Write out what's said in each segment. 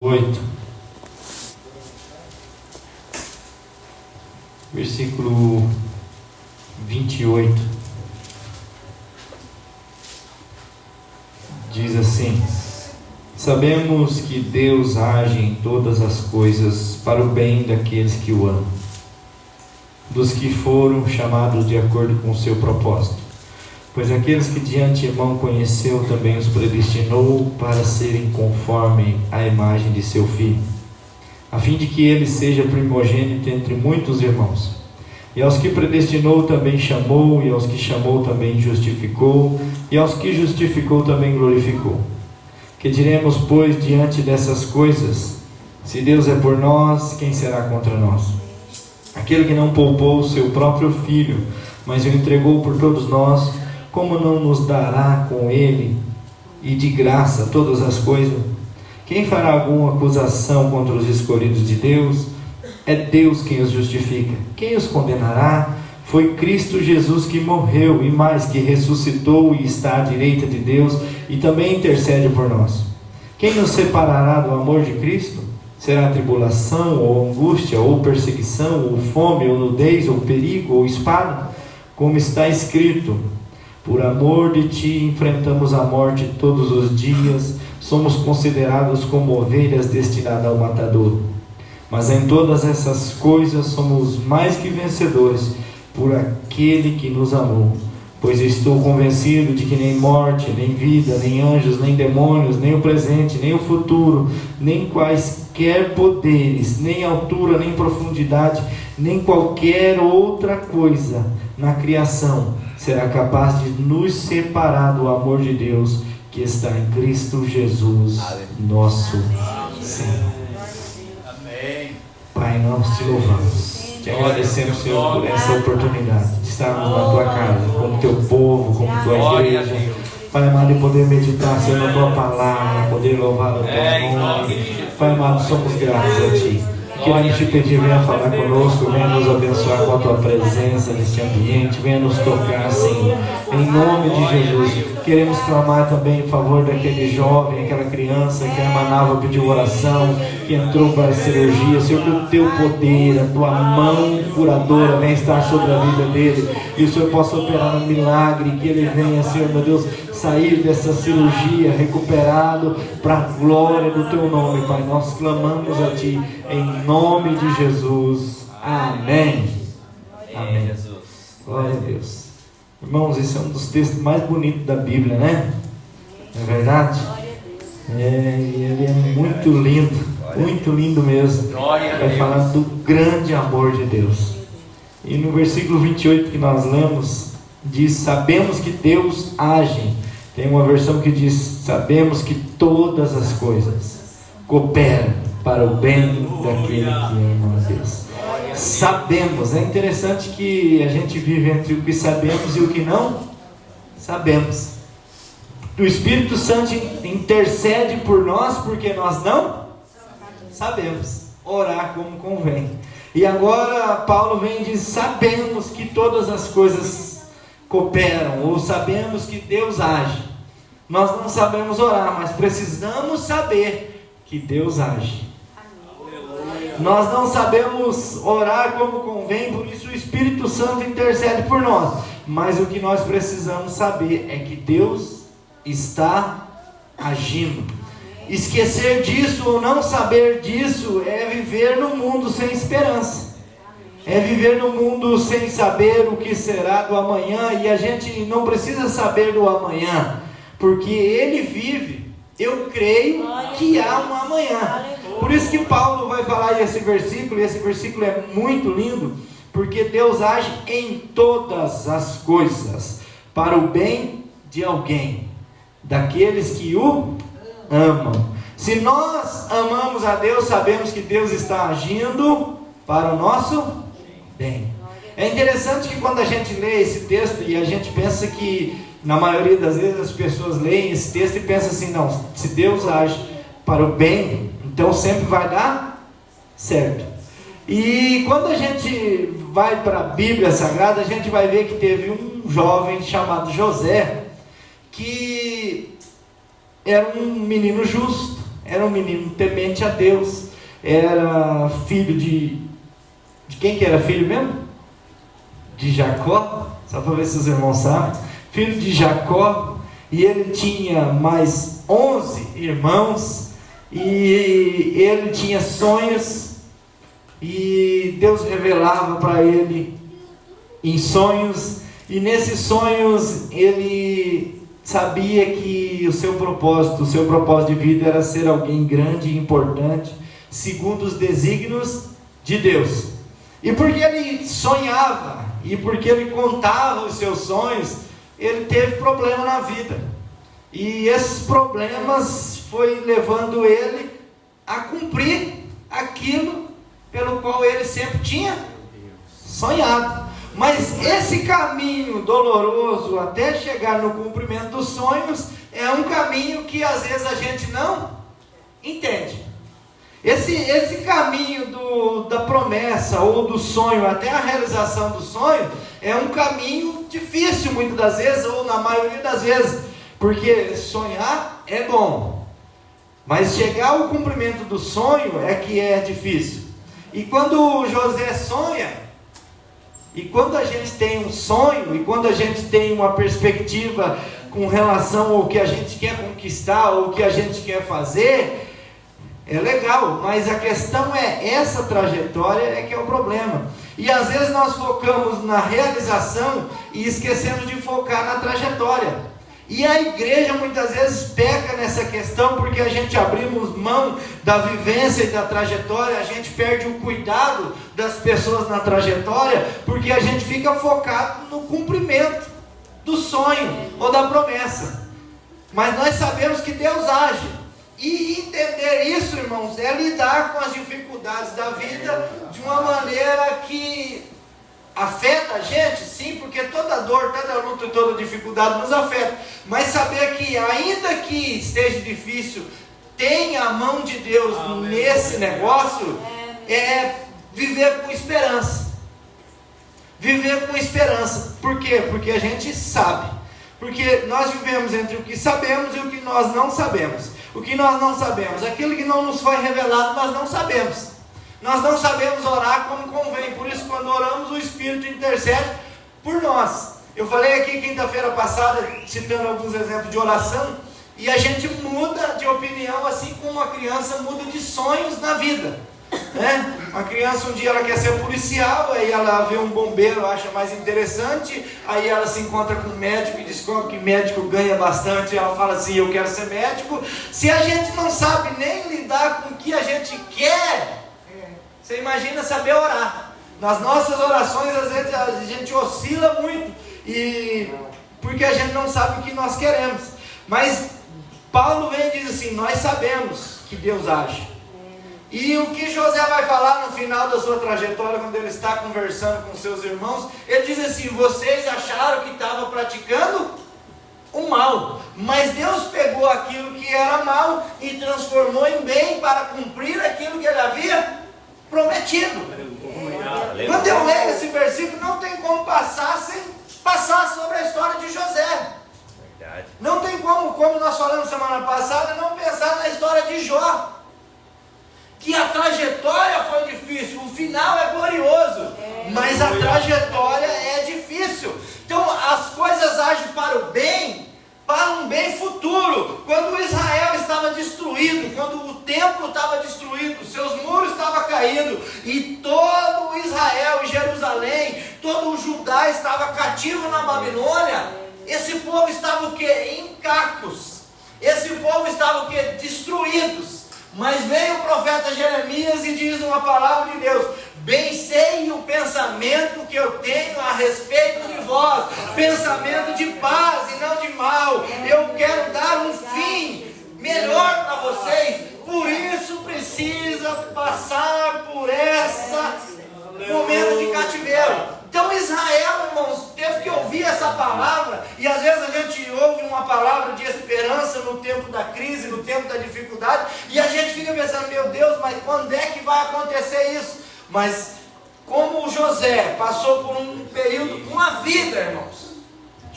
8, versículo 28, diz assim: sabemos que Deus age em todas as coisas para o bem daqueles que o amam, dos que foram chamados de acordo com o seu propósito. Pois aqueles que de antemão conheceu também os predestinou para serem conforme a imagem de seu Filho, a fim de que ele seja primogênito entre muitos irmãos. E aos que predestinou também chamou, e aos que chamou também justificou, e aos que justificou também glorificou. Que diremos, pois, diante dessas coisas? Se Deus é por nós, quem será contra nós? Aquele que não poupou o seu próprio Filho, mas o entregou por todos nós, como não nos dará com ele e de graça todas as coisas? Quem fará alguma acusação contra os escolhidos de Deus? É Deus quem os justifica. Quem os condenará? Foi Cristo Jesus que morreu e mais, que ressuscitou e está à direita de Deus e também intercede por nós. Quem nos separará do amor de Cristo? Será tribulação, ou angústia, ou perseguição, ou fome, ou nudez, ou perigo, ou espada? Como está escrito: por amor de ti enfrentamos a morte todos os dias, somos considerados como ovelhas destinadas ao matadouro. Mas em todas essas coisas somos mais que vencedores por aquele que nos amou. Pois estou convencido de que nem morte, nem vida, nem anjos, nem demônios, nem o presente, nem o futuro, nem quaisquer poderes, nem altura, nem profundidade, nem qualquer outra coisa na criação será capaz de nos separar do amor de Deus que está em Cristo Jesus, nosso Senhor. Pai, nós te louvamos, te agradecemos, Senhor, por essa oportunidade de estarmos na tua casa, como teu povo, como tua igreja. Pai amado, de poder meditar, Senhor, na tua palavra, poder louvar o teu nome. Pai amado, somos gratos a ti. Queremos te pedir, venha falar conosco, venha nos abençoar com a tua presença neste ambiente, venha nos tocar, Senhor, em nome de Jesus. Queremos clamar também em favor daquele jovem, aquela criança que a irmã Nava pediu oração, que entrou para a cirurgia. Senhor, que o teu poder, a tua mão curadora venha estar sobre a vida dele, e o Senhor possa operar um milagre, que ele venha, Senhor, meu Deus, sair dessa cirurgia recuperado para a glória do teu nome, Pai. Nós clamamos a ti em nome de Jesus. Amém. Amém. Glória a Deus. Irmãos, esse é um dos textos mais bonitos da Bíblia, né? Não é verdade? Ele é muito lindo mesmo. Vai falar do grande amor de Deus. E no versículo 28 que nós lemos, diz: sabemos que Deus age. Tem uma versão que diz: sabemos que todas as coisas cooperam para o bem daquele que ama a Deus. Sabemos. É interessante que a gente vive entre o que sabemos e o que não sabemos. O Espírito Santo intercede por nós porque nós não sabemos orar como convém. E agora Paulo vem e diz: sabemos que todas as coisas cooperam, ou sabemos que Deus age. Nós não sabemos orar, mas precisamos saber que Deus age. Nós não sabemos orar como convém, por isso o Espírito Santo intercede por nós. Mas o que nós precisamos saber é que Deus está agindo. Esquecer disso ou não saber disso é viver no mundo sem esperança. É viver no mundo sem saber o que será do amanhã. E a gente não precisa saber do amanhã, porque Ele vive. Eu creio que há um amanhã. Por isso que Paulo vai falar esse versículo, e esse versículo é muito lindo, porque Deus age em todas as coisas para o bem de alguém, daqueles que o amam. Se nós amamos a Deus, sabemos que Deus está agindo para o nosso bem. É interessante que quando a gente lê esse texto, e a gente pensa que, na maioria das vezes, as pessoas leem esse texto e pensam assim: não, se Deus age para o bem, então sempre vai dar certo. E quando a gente vai para a Bíblia Sagrada, a gente vai ver que teve um jovem chamado José, que era um menino justo, era um menino temente a Deus, era filho de quem que era filho mesmo? De Jacó, só para ver se os irmãos sabem, filho de Jacó, e ele tinha mais 11 irmãos, e ele tinha sonhos, e Deus revelava para ele em sonhos, e nesses sonhos ele sabia que o seu propósito de vida era ser alguém grande e importante, segundo os desígnios de Deus. E porque ele sonhava, e porque ele contava os seus sonhos, ele teve problema na vida. E esses problemas foi levando ele a cumprir aquilo pelo qual ele sempre tinha sonhado. Mas esse caminho doloroso até chegar no cumprimento dos sonhos é um caminho que às vezes a gente não entende. Esse caminho da promessa ou do sonho até a realização do sonho é um caminho difícil muitas das vezes, ou na maioria das vezes, porque sonhar é bom, mas chegar ao cumprimento do sonho é que é difícil. E quando José sonha, e quando a gente tem um sonho, e quando a gente tem uma perspectiva com relação ao que a gente quer conquistar, ou o que a gente quer fazer, é legal, mas a questão é, essa trajetória é que é o problema. E às vezes nós focamos na realização e esquecemos de focar na trajetória. E a igreja muitas vezes peca nessa questão, porque a gente abrimos mão da vivência e da trajetória, a gente perde o cuidado das pessoas na trajetória, porque a gente fica focado no cumprimento do sonho ou da promessa. Mas nós sabemos que Deus age. E entender isso, irmãos, é lidar com as dificuldades da vida de uma maneira que afeta a gente, sim, porque toda dor, toda luta e toda dificuldade nos afeta. Mas saber que, ainda que esteja difícil, tem a mão de Deus nesse negócio, é viver com esperança. Viver com esperança. Por quê? Porque a gente sabe. Porque nós vivemos entre o que sabemos e o que nós não sabemos. O que nós não sabemos, aquilo que não nos foi revelado, nós não sabemos. Nós não sabemos orar como convém. Por isso, quando oramos, o Espírito intercede por nós. Eu falei aqui quinta-feira passada, citando alguns exemplos de oração, e a gente muda de opinião, assim como uma criança muda de sonhos na vida, né? Uma criança, um dia ela quer ser policial, aí ela vê um bombeiro, acha mais interessante, aí ela se encontra com um médico e descobre que médico ganha bastante, e ela fala assim, eu quero ser médico. Se a gente não sabe nem lidar com o que a gente quer, você imagina saber orar. Nas nossas orações, às vezes a gente oscila muito, e porque a gente não sabe o que nós queremos. Mas Paulo vem e diz assim, nós sabemos que Deus age. E o que José vai falar no final da sua trajetória, quando ele está conversando com seus irmãos, ele diz assim, vocês acharam que estava praticando o mal, mas Deus pegou aquilo que era mal e transformou em bem para cumprir aquilo que ele havia prometido. Quando eu leio esse versículo, não tem como passar sem passar sobre a história de José. Não tem como nós falamos semana passada, não pensar na história de Jó. Que a trajetória foi difícil, o final é glorioso, mas a trajetória é difícil. Então as coisas agem para o bem, para um bem futuro. Quando Israel estava destruído, quando o templo estava destruído, seus muros estavam caindo, e todo Israel e Jerusalém, todo o Judá estava cativo na Babilônia, esse povo estava o quê? Em cacos. Esse povo estava o quê? Destruídos. Mas veio o profeta Jeremias e diz uma palavra de Deus, bem sei o pensamento que eu tenho a respeito de vós, pensamento de paz e não de mal, eu quero dar um fim melhor para vocês, por isso precisa passar por esse momento de cativeiro. Então Israel, irmãos, teve que ouvir essa palavra, e às vezes a gente ouve uma palavra de esperança no tempo da crise, no tempo da dificuldade, e a gente fica pensando, meu Deus, mas quando é que vai acontecer isso? Mas como José passou por um período, uma vida, irmãos,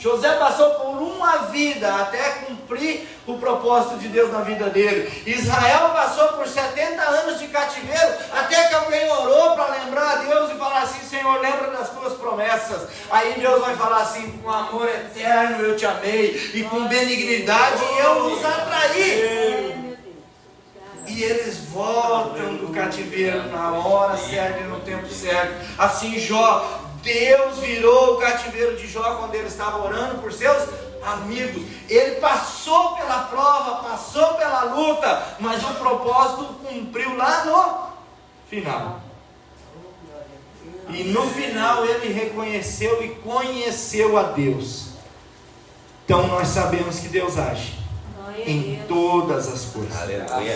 José passou por uma vida até cumprir o propósito de Deus na vida dele. Israel passou por 70 anos de cativeiro, até que alguém orou para lembrar a Deus e falar assim: Senhor, lembra das tuas promessas. Aí Deus vai falar assim: com amor eterno eu te amei, e com benignidade eu os atraí. E eles voltam do cativeiro na hora certa e no tempo certo. Assim Jó, Deus virou o cativeiro de Jó quando ele estava orando por seus amigos. Ele passou pela prova, passou pela luta, mas o propósito cumpriu lá no final. E no final ele reconheceu e conheceu a Deus. Então nós sabemos que Deus age em todas as coisas.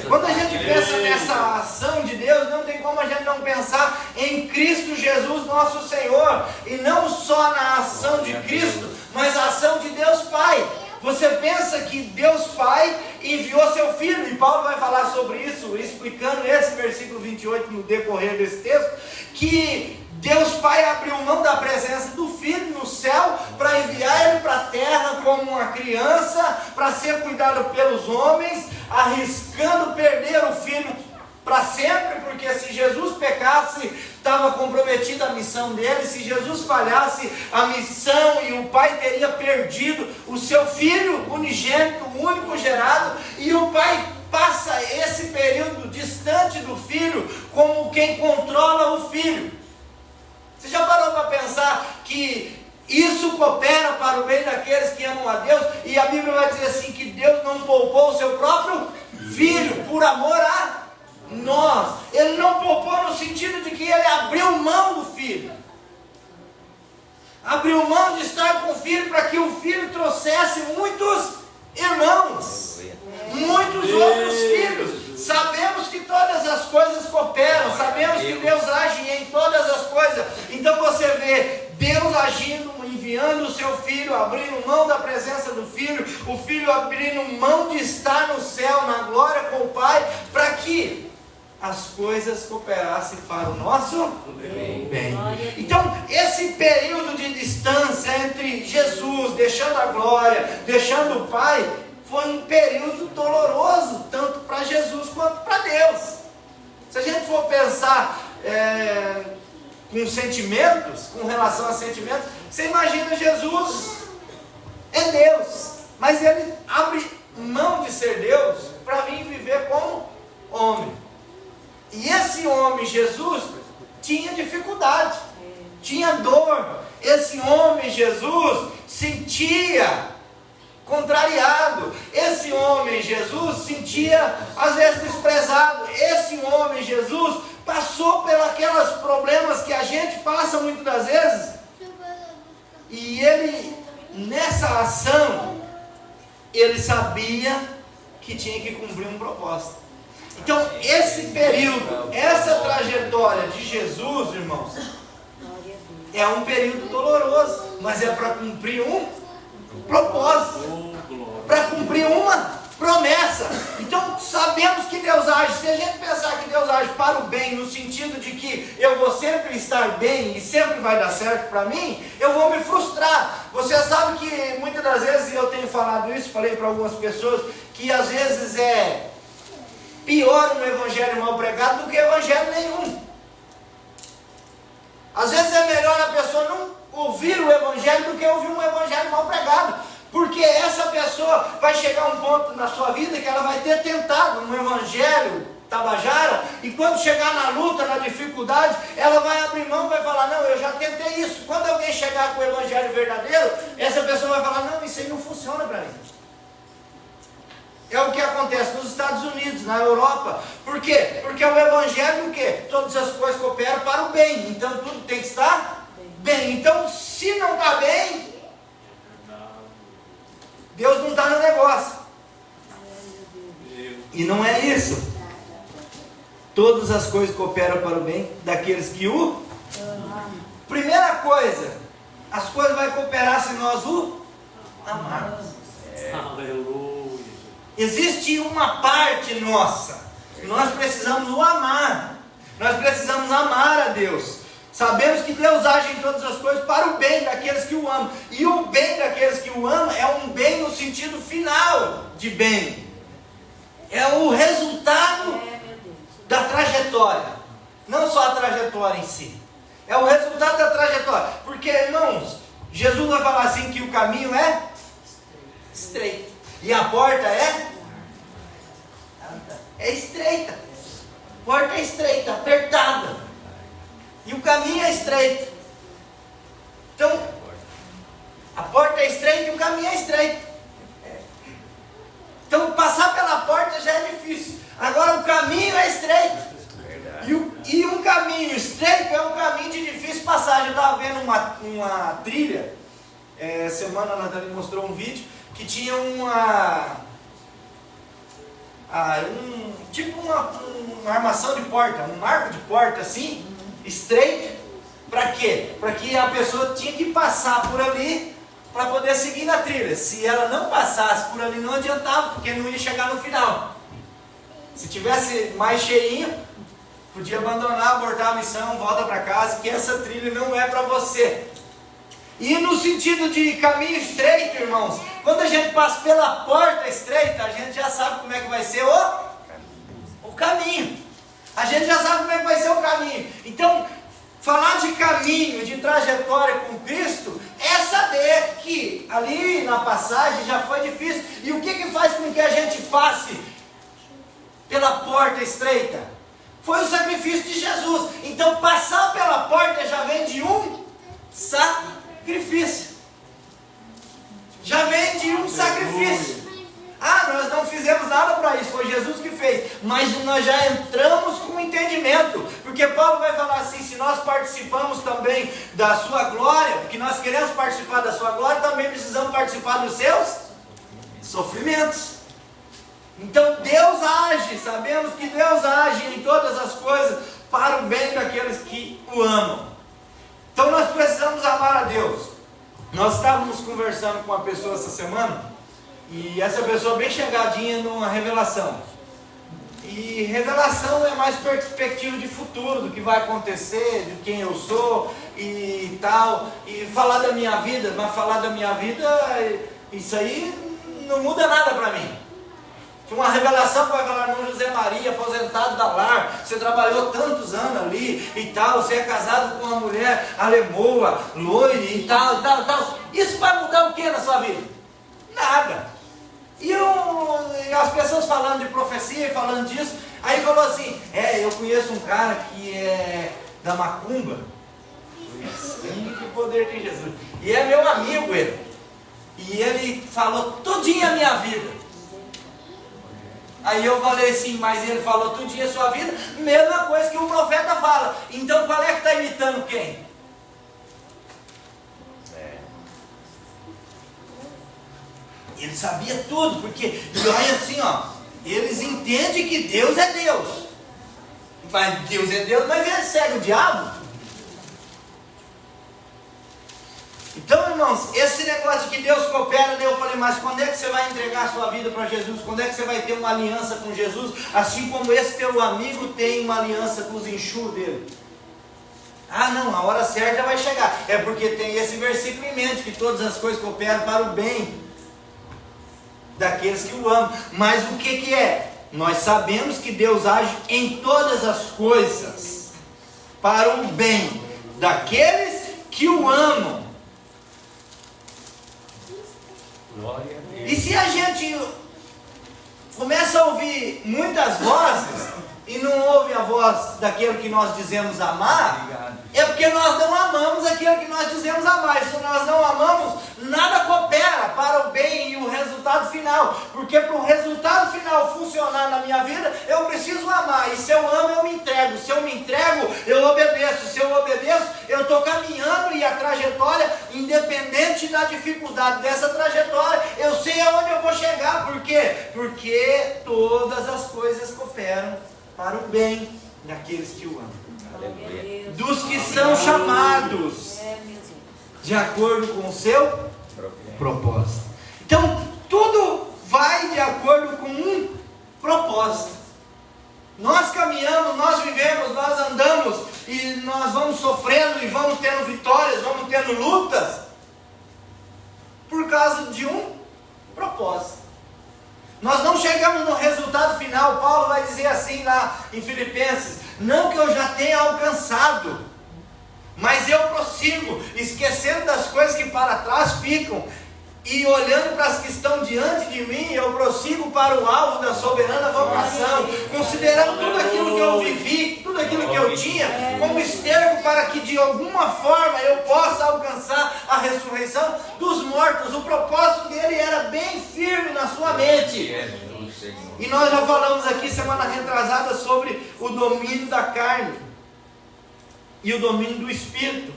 Quando a gente pensa nessa ação de Deus, não tem como a gente não pensar em Cristo Jesus nosso Senhor, e não só na ação de Cristo, mas a ação de Deus Pai. Você pensa que Deus Pai enviou seu Filho, e Paulo vai falar sobre isso, explicando esse versículo 28 no decorrer desse texto, que Deus Pai abriu mão da presença do Filho no céu para enviar ele para a terra como uma criança, para ser cuidado pelos homens, arriscando perder o Filho para sempre, porque se Jesus pecasse, estava comprometida a missão dele. Se Jesus falhasse, a missão, e o Pai teria perdido o seu Filho unigênito, único gerado, e o Pai passa esse período distante do Filho como quem controla o Filho. Você já parou para pensar que isso coopera para o bem daqueles que amam a Deus? E a Bíblia vai dizer assim, que Deus não poupou o seu próprio Filho por amor a nós. Ele não poupou no sentido de que ele abriu mão do Filho. Abriu mão de estar com o Filho para que o Filho trouxesse muitos irmãos, muitos outros filhos. Sabemos que todas as coisas cooperam, sabemos que Deus age em todas as coisas. Então você vê Deus agindo, enviando o seu Filho, abrindo mão da presença do Filho, o Filho abrindo mão de estar no céu, na glória com o Pai, para que as coisas cooperassem para o nosso bem. Então, esse período de distância entre Jesus, deixando a glória, deixando o Pai, foi um período doloroso, tanto para Jesus quanto para Deus. Se a gente for pensar com sentimentos, com relação a sentimentos, você imagina Jesus é Deus, mas ele abre mão de ser Deus para vir viver como homem. E esse homem, Jesus, tinha dificuldade, tinha dor. Esse homem, Jesus, sentia contrariado. Esse homem, Jesus, sentia às vezes desprezado. Esse homem, Jesus, passou pelos aqueles problemas que a gente passa muitas das vezes. E ele, nessa ação, ele sabia que tinha que cumprir um propósito. Então, esse período, essa trajetória de Jesus, irmãos, é um período doloroso, mas é para cumprir um propósito, para cumprir uma promessa. Então sabemos que Deus age. Se a gente pensar que Deus age para o bem, no sentido de que eu vou sempre estar bem e sempre vai dar certo para mim, eu vou me frustrar. Você sabe que muitas das vezes, eu tenho falado isso, falei para algumas pessoas, que às vezes é pior um evangelho mal pregado do que evangelho nenhum. Às vezes é melhor a pessoa não ouvir o evangelho do que ouvir um evangelho mal pregado, porque essa pessoa vai chegar a um ponto na sua vida que ela vai ter tentado um evangelho tabajara, e quando chegar na luta, na dificuldade, ela vai abrir mão, vai falar: não, eu já tentei isso. Quando alguém chegar com o evangelho verdadeiro, essa pessoa vai falar: não, isso aí não funciona para mim. É o que acontece nos Estados Unidos, na Europa. Por quê? Porque o evangelho, o quê? Todas as coisas cooperam para o bem. Então tudo tem que estar bem. Então, se não está bem, Deus não está no negócio. E não é isso. Todas as coisas cooperam para o bem daqueles que o amam. Primeira coisa, as coisas vão cooperar se nós o amarmos. Aleluia. Existe uma parte nossa, nós precisamos o amar, nós precisamos amar a Deus. Sabemos que Deus age em todas as coisas para o bem daqueles que o amam. E o bem daqueles que o amam é um bem no sentido final de bem. É o resultado da trajetória. Não só a trajetória em si. É o resultado da trajetória. Porque, irmãos, Jesus vai falar assim que o caminho é estreito. E a porta é estreita. A porta é estreita, apertada. E o caminho é estreito. Então, a porta é estreita e o caminho é estreito. Então, passar pela porta já é difícil. Agora, o caminho é estreito. E um caminho estreito é um caminho de difícil passagem. Eu estava vendo uma trilha. Semana a Nathalie mostrou um vídeo que tinha uma armação de porta, um marco de porta assim, estreito. Para quê? Para que a pessoa tinha que passar por ali para poder seguir na trilha. Se ela não passasse por ali, não adiantava, porque não ia chegar no final. Se tivesse mais cheinho, podia abandonar, abortar a missão, volta para casa, que essa trilha não é para você. E no sentido de caminho estreito, irmãos, quando a gente passa pela porta estreita, a gente já sabe como é que vai ser o caminho. A gente já sabe como é que vai ser o caminho. Então, falar de caminho, de trajetória com Cristo, é saber que ali na passagem já foi difícil. E o que faz com que a gente passe pela porta estreita? Foi o sacrifício de Jesus. Então, passar pela porta já vem de um sacrifício. Já vem de um sacrifício. Nós não fizemos nada para isso, foi Jesus que fez. Mas nós já entramos com entendimento. Porque Paulo vai falar assim: se nós participamos também da sua glória, porque nós queremos participar da sua glória, também precisamos participar dos seus sofrimentos. Então Deus age, sabemos que Deus age em todas as coisas para o bem daqueles que o amam. Então nós precisamos amar a Deus. Nós estávamos conversando com uma pessoa essa semana, e essa pessoa bem chegadinha numa revelação. E revelação é mais perspectiva de futuro, do que vai acontecer, de quem eu sou e tal. E falar da minha vida, mas falar da minha vida, isso aí não muda nada para mim. Tinha uma revelação que vai falar: irmão José Maria, aposentado da lar, você trabalhou tantos anos ali e tal, você é casado com uma mulher alemoa, loira e tal. Isso vai mudar o que na sua vida? Nada. E as pessoas falando de profecia e falando disso, aí falou assim: eu conheço um cara que é da macumba. Sim, que poder tem Jesus. E é meu amigo ele. E ele falou tudinho a minha vida. Aí eu falei assim: mas ele falou tudinho a sua vida? Mesma coisa que um profeta fala. Então qual é que está imitando quem? Ele sabia tudo, porque olha assim, eles entendem que Deus é Deus. Mas Deus é Deus, mas ele segue o diabo. Então, irmãos, esse negócio de que Deus coopera, eu falei: mas quando é que você vai entregar a sua vida para Jesus? Quando é que você vai ter uma aliança com Jesus? Assim como esse teu amigo tem uma aliança com os enxurros dele. Não, a hora certa vai chegar. É porque tem esse versículo em mente, que todas as coisas cooperam para o bem daqueles que o amam. Mas o que é? Nós sabemos que Deus age em todas as coisas para o bem daqueles que o amam. Glória a Deus. E se a gente começa a ouvir muitas vozes e não ouve a voz daquele que nós dizemos amar, é porque nós não amamos aquele que nós dizemos amar. Se nós não amamos, nada coopera para o bem e o resultado final. Porque para o resultado final funcionar na minha vida, eu preciso amar. E se eu amo, eu me entrego. Se eu me entrego, eu obedeço. Se eu obedeço, eu estou caminhando, e a trajetória, independente da dificuldade dessa trajetória, eu sei aonde eu vou chegar. Por quê? Porque todas as coisas cooperam para o bem daqueles que o amam. Aleluia. Dos que são chamados de acordo com o seu propósito. Então, tudo vai de acordo com um propósito. Nós caminhamos, nós vivemos, nós andamos e nós vamos vamos sofrendo e vamos tendo vitórias, vamos tendo lutas, por causa de um propósito. Nós não chegamos no resultado final. Paulo vai dizer assim lá em Filipenses: não que eu já tenha alcançado, mas eu prossigo, esquecendo das coisas que para trás ficam, e olhando para as que estão diante de mim, eu prossigo para o alvo da soberana vocação, considerando tudo aquilo que eu vivi, tudo aquilo que eu tinha, como esterco para que de alguma forma eu possa alcançar a ressurreição dos mortos. O propósito dele era bem firme na sua mente. E nós já falamos aqui semana retrasada sobre o domínio da carne e o domínio do espírito,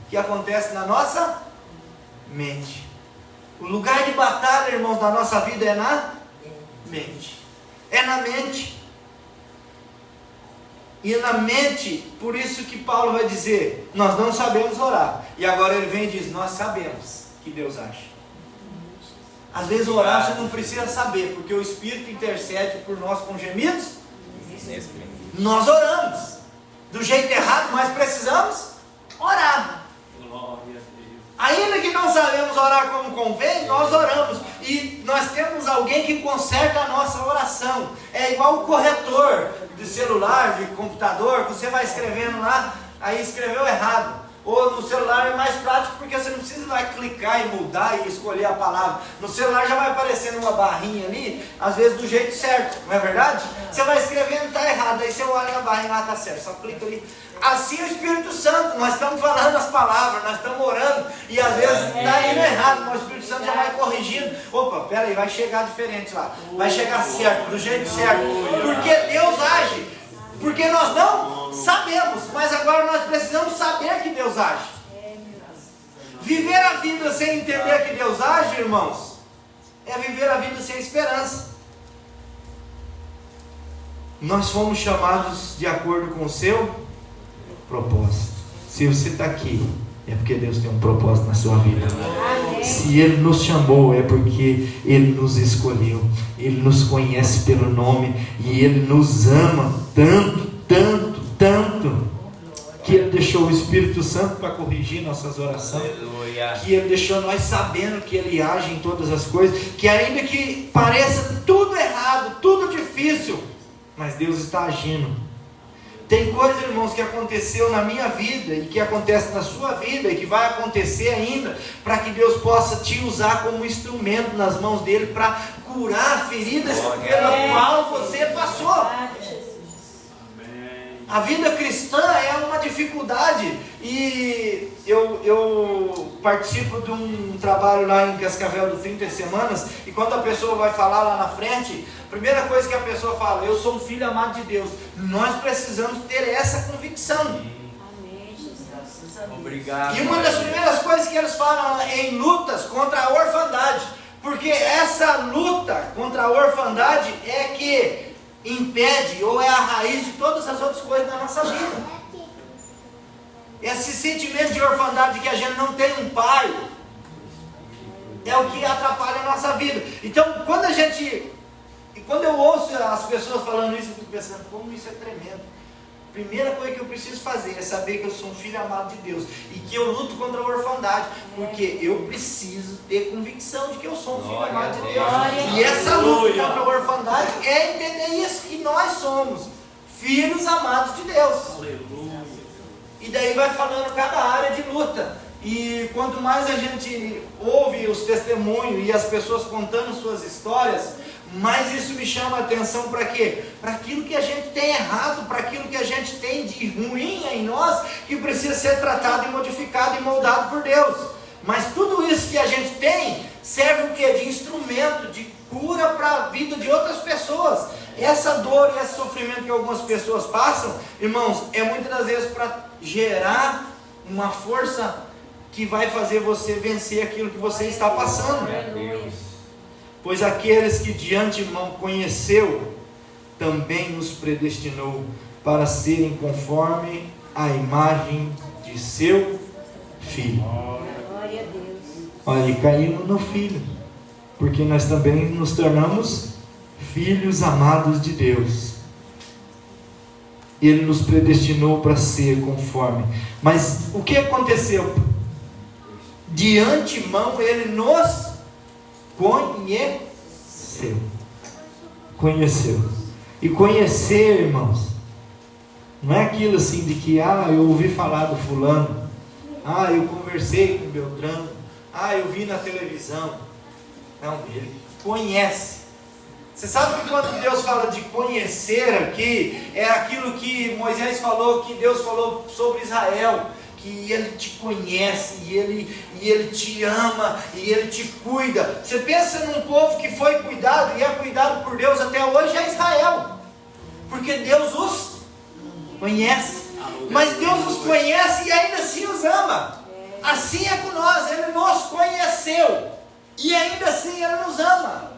que acontece na nossa mente. O lugar de batalha, irmãos, da nossa vida é na mente. É na mente. E na mente, por isso que Paulo vai dizer: nós não sabemos orar. E agora ele vem e diz: nós sabemos que Deus age. Às vezes orar você não precisa saber, porque o Espírito intercede por nós com gemidos. Nós oramos do jeito errado, mas precisamos orar. Ainda que não sabemos orar como convém, nós oramos. E nós temos alguém que conserta a nossa oração. É igual o corretor de celular, de computador, que você vai escrevendo lá, aí escreveu errado. Ou no celular é mais prático, porque você não precisa ir lá clicar e mudar e escolher a palavra. No celular já vai aparecendo uma barrinha ali, às vezes do jeito certo, não é verdade? Você vai escrevendo e está errado, aí você olha a barrinha lá, está certo, só clica ali. Assim o Espírito Santo, nós estamos falando as palavras, nós estamos orando, e às vezes está indo errado, mas o Espírito Santo já vai corrigindo. Opa, peraí, vai chegar diferente lá, vai chegar certo, do jeito certo, porque Deus age. Porque nós não sabemos, mas agora nós precisamos saber que Deus age. Viver a vida sem entender que Deus age, irmãos, é viver a vida sem esperança. Nós fomos chamados de acordo com o seu propósito. Se você está aqui, é porque Deus tem um propósito na sua vida. Se Ele nos chamou, é porque Ele nos escolheu. Ele nos conhece pelo nome e Ele nos ama tanto, tanto, tanto, que Ele deixou o Espírito Santo para corrigir nossas orações. Que Ele deixou nós sabendo que Ele age em todas as coisas, que ainda que pareça tudo errado, tudo difícil, mas Deus está agindo. Tem coisa, irmãos, que aconteceu na minha vida e que acontece na sua vida e que vai acontecer ainda, para que Deus possa te usar como instrumento nas mãos dele para curar feridas pela qual você passou. A vida cristã é uma dificuldade. E eu participo de um trabalho lá em Cascavel do 30 Semanas, e quando a pessoa vai falar lá na frente, a primeira coisa que a pessoa fala: eu sou um filho amado de Deus. Nós precisamos ter essa convicção. Amém, Jesus. Obrigado. E uma das primeiras coisas que eles falam em lutas contra a orfandade, porque essa luta contra a orfandade é que impede ou é a raiz de todas as outras coisas da nossa vida. Esse sentimento de orfandade, que a gente não tem um pai, é o que atrapalha a nossa vida. Então, quando eu ouço as pessoas falando isso, eu fico pensando: como isso é tremendo. A primeira coisa que eu preciso fazer é saber que eu sou um filho amado de Deus e que eu luto contra a orfandade, porque eu preciso ter convicção de que eu sou um filho amado de Deus. E essa luta contra a orfandade é entender isso, que nós somos filhos amados de Deus. E daí vai falando cada área de luta. E quanto mais a gente ouve os testemunhos e as pessoas contando suas histórias, mais isso me chama a atenção. Para quê? Para aquilo que a gente tem errado, para aquilo que a gente tem de ruim em nós, que precisa ser tratado e modificado e moldado por Deus. Mas tudo isso que a gente tem serve o quê? De instrumento, de cura para a vida de outras pessoas. Essa dor e esse sofrimento que algumas pessoas passam, irmãos, é muitas das vezes para gerar uma força que vai fazer você vencer aquilo que você está passando. Pois aqueles que de antemão conheceu, também nos predestinou para serem conforme a imagem de seu Filho. Glória a Deus. Olha, e caímos no Filho, porque nós também nos tornamos filhos amados de Deus. Ele nos predestinou para ser conforme. Mas o que aconteceu? De antemão Ele nos conheceu. E conhecer, irmãos, não é aquilo assim de que, eu ouvi falar do fulano, eu conversei com o Beltrano, eu vi na televisão. Não, Ele conhece. Você sabe que quando Deus fala de conhecer aqui, é aquilo que Moisés falou, que Deus falou sobre Israel, que Ele te conhece, e Ele te ama, e Ele te cuida. Você pensa num povo que foi cuidado, e é cuidado por Deus até hoje, é Israel, porque Deus os conhece, mas Deus os conhece e ainda assim os ama. Assim é com nós, Ele nos conheceu, e ainda assim Ele nos ama.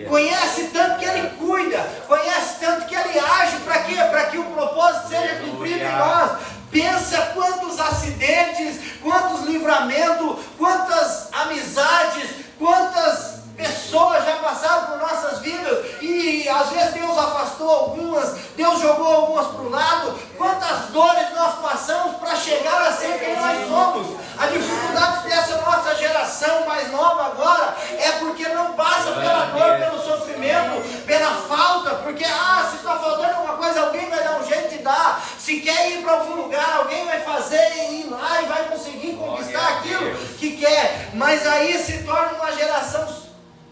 Conhece tanto que Ele cuida, conhece tanto que Ele age, para quê? Para que o propósito seja cumprido em nós. Pensa quantos acidentes, quantos livramentos, quantas amizades, quantas pessoas já passaram por nossas vidas, e às vezes Deus afastou algumas, Deus jogou algumas para o lado. Quantas dores nós passamos para chegar a ser quem nós somos. A dificuldade dessa nossa geração mais nova agora é porque não passa pela dor, pelo sofrimento, pela falta, porque se está faltando alguma coisa, alguém vai dar um jeito de dar. Se quer ir para algum lugar, alguém vai fazer e ir lá e vai conseguir conquistar aquilo que quer. Mas aí se torna uma geração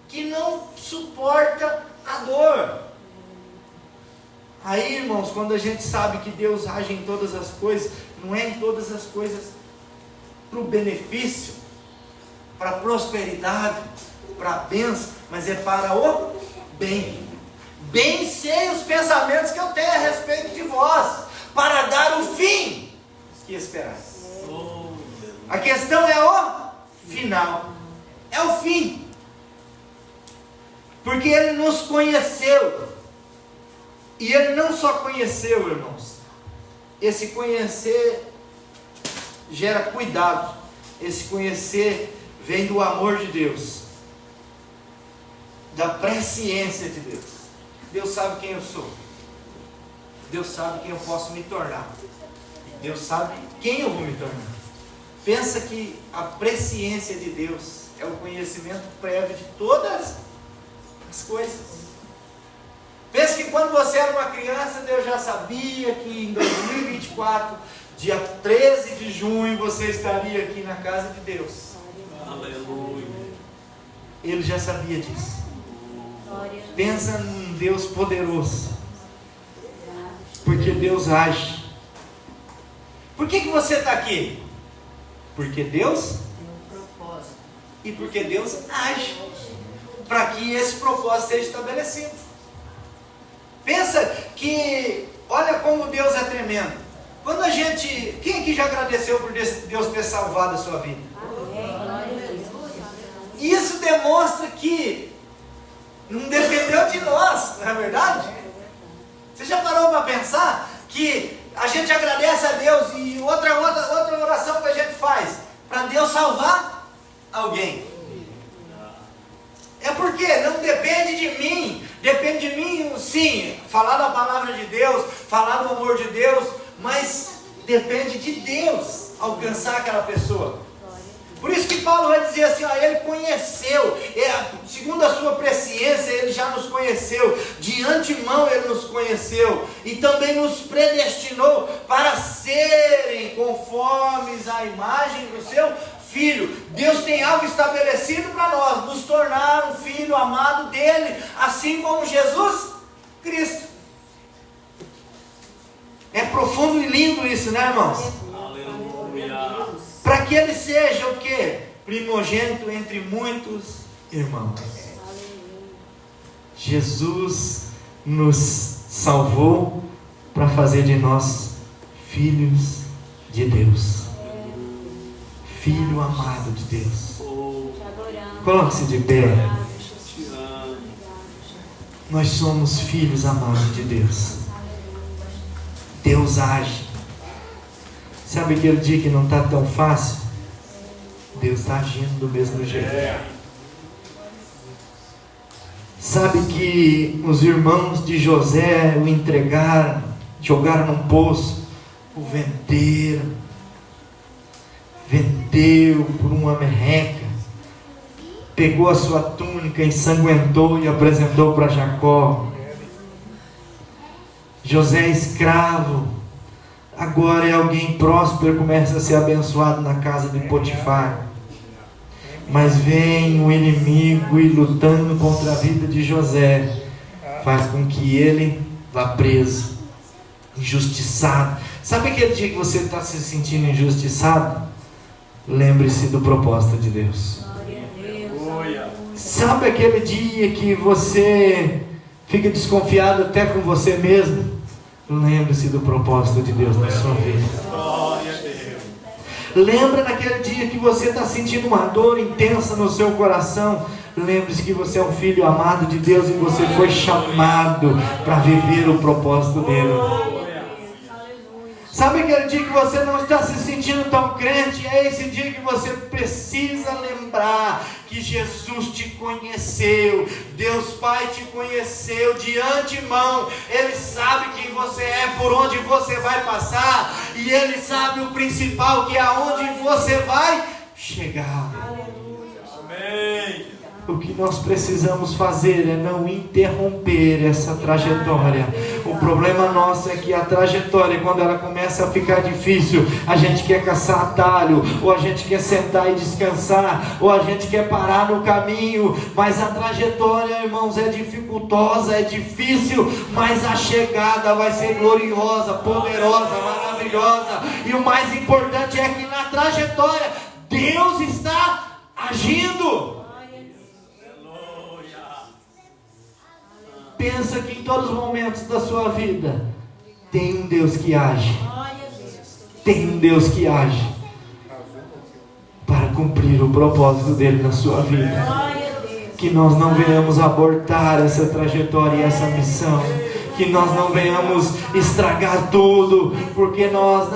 que não suporta a dor. Aí, irmãos, quando a gente sabe que Deus age em todas as coisas, não é em todas as coisas para o benefício, para a prosperidade, para a bênção, mas é para o bem. Bem sei os pensamentos que eu tenho a respeito de vós, para dar o fim que esperais. A questão é o final, é o fim. Porque Ele nos conheceu. E Ele não só conheceu, irmãos. Esse conhecer gera cuidado. Esse conhecer vem do amor de Deus, da presciência de Deus. Deus sabe quem eu sou. Deus sabe quem eu posso me tornar. Deus sabe quem eu vou me tornar. Pensa que a presciência de Deus é o conhecimento prévio de todas as coisas. Pensa que quando você era uma criança, Deus já sabia que em 2024, dia 13 de junho, você estaria aqui na casa de Deus. Aleluia. Ele já sabia disso. Pensa num Deus poderoso. Porque Deus age. Por que você está aqui? Porque Deus e porque Deus age para que esse propósito seja estabelecido. Pensa que, olha como Deus é tremendo. Quando a gente, quem aqui já agradeceu por Deus ter salvado a sua vida? Isso demonstra que não dependeu de nós, não é verdade? Você já parou para pensar que a gente agradece a Deus e outra oração que a gente faz para Deus salvar alguém? É porque não depende de mim. Depende de mim, sim, falar da palavra de Deus, falar do amor de Deus, mas depende de Deus alcançar aquela pessoa. Por isso que Paulo vai dizer assim, Ele conheceu, segundo a sua presciência, Ele já nos conheceu, de antemão Ele nos conheceu, e também nos predestinou para serem conformes à imagem do seu Filho. Deus tem algo estabelecido para nós, nos tornar um filho amado dele, assim como Jesus Cristo. É profundo e lindo isso, né, irmãos? Aleluia. Para que ele seja o quê? Primogênito entre muitos irmãos. Jesus nos salvou para fazer de nós filhos de Deus. Filho amado de Deus. Coloque-se de pé. Nós somos filhos amados de Deus. Deus age. Sabe aquele dia que não está tão fácil? Deus está agindo do mesmo jeito. Sabe que os irmãos de José o entregaram jogaram num poço, o venderam, vendeu por uma merreca, pegou a sua túnica, ensanguentou e apresentou para Jacó. José escravo, agora é alguém próspero, começa a ser abençoado na casa de Potifar. Mas vem o inimigo e lutando contra a vida de José, faz com que ele vá preso, injustiçado. Sabe aquele dia que você está se sentindo injustiçado? Lembre-se do propósito de Deus. Sabe aquele dia que você fica desconfiado até com você mesmo? Lembre-se do propósito de Deus na sua vida. Lembra naquele dia que você está sentindo uma dor intensa no seu coração? Lembre-se que você é um filho amado de Deus e você foi chamado para viver o propósito dele. Sabe aquele dia que você não está se sentindo tão crente? É esse dia que você precisa lembrar que Jesus te conheceu, Deus Pai te conheceu de antemão. Ele sabe quem você é, por onde você vai passar, e Ele sabe o principal, que é aonde você vai chegar. Amém. O que nós precisamos fazer é não interromper essa trajetória. O problema nosso é que a trajetória, quando ela começa a ficar difícil, a gente quer caçar atalho, ou a gente quer sentar e descansar, ou a gente quer parar no caminho. Mas a trajetória, irmãos, é dificultosa, é difícil, mas a chegada vai ser gloriosa, poderosa, maravilhosa. E o mais importante é que na trajetória Deus está agindo. Pensa que em todos os momentos da sua vida tem um Deus que age. Tem um Deus que age para cumprir o propósito dele na sua vida. Que nós não venhamos abortar essa trajetória e essa missão. Que nós não venhamos estragar tudo, porque nós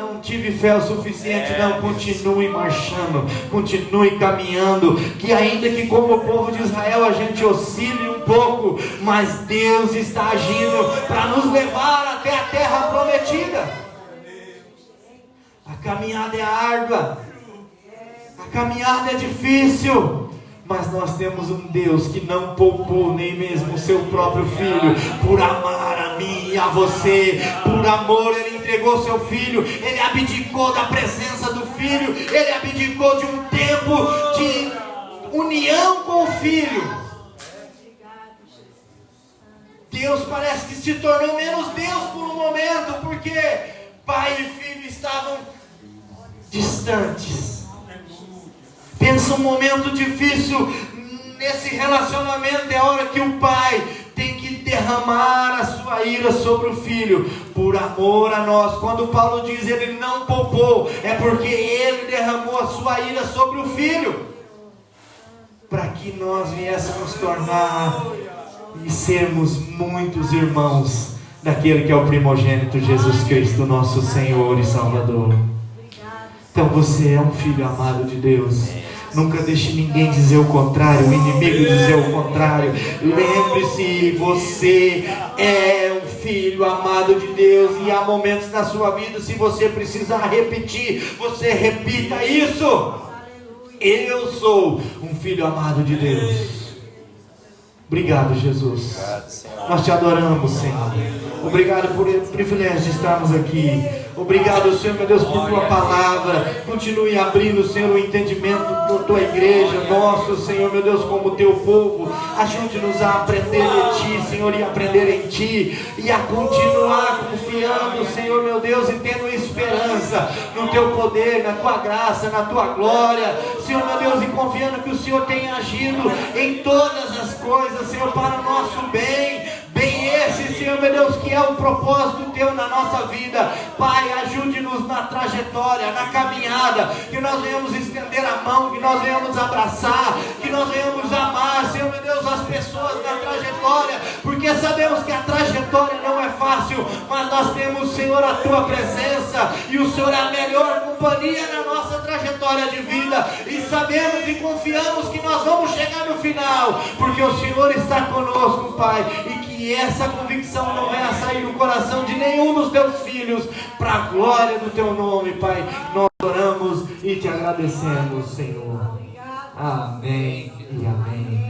não tive fé o suficiente. Não, continue marchando, continue caminhando. Que ainda que como o povo de Israel a gente oscile um pouco, mas Deus está agindo para nos levar até a terra prometida. A caminhada é árdua, a caminhada é difícil, mas nós temos um Deus que não poupou nem mesmo o seu próprio filho, por amar a mim e a você. Por amor Ele entregou seu filho, Ele abdicou da presença do filho, Ele abdicou de um tempo de união com o filho. Deus parece que se tornou menos Deus por um momento, porque pai e filho estavam distantes. Pensa um momento difícil nesse relacionamento, é a hora que o pai tem que derramar a sua ira sobre o filho, por amor a nós. Quando Paulo diz ele não poupou, é porque ele derramou a sua ira sobre o filho, para que nós viéssemos tornar e sermos muitos irmãos daquele que é o primogênito Jesus Cristo, nosso Senhor e Salvador. Então você é um filho amado de Deus. Nunca deixe ninguém dizer o contrário, o inimigo dizer o contrário. Lembre-se, você é um filho amado de Deus. E há momentos na sua vida, se você precisar repetir, você repita isso. Eu sou um filho amado de Deus. Obrigado, Jesus. Nós te adoramos, Senhor. Obrigado por o privilégio de estarmos aqui. Obrigado, Senhor, meu Deus, por tua palavra. Continue abrindo, Senhor, o entendimento da tua igreja, nosso, Senhor, meu Deus, como teu povo. Ajude-nos a aprender de ti, Senhor, e aprender em ti, e a continuar confiando, Senhor, meu Deus, e tendo esperança no teu poder, na tua graça, na tua glória, Senhor, meu Deus, e confiando que o Senhor tem agido em todas as coisas, Senhor, para o nosso bem. Bem esse, Senhor, meu Deus, que é o propósito teu na nossa vida. Pai, ajude-nos na trajetória, na caminhada, que nós venhamos estender a mão, que nós venhamos abraçar, que nós venhamos amar, Senhor, meu Deus, as pessoas na trajetória, porque sabemos que a trajetória não é fácil, mas nós temos, Senhor, a tua presença, e o Senhor é a melhor companhia na nossa trajetória de vida, e sabemos e confiamos que nós vamos chegar no final, porque o Senhor está conosco, Pai, e que que essa convicção não venha sair do coração de nenhum dos teus filhos, para a glória do teu nome, Pai. Nós oramos e te agradecemos, Senhor. Amém e amém.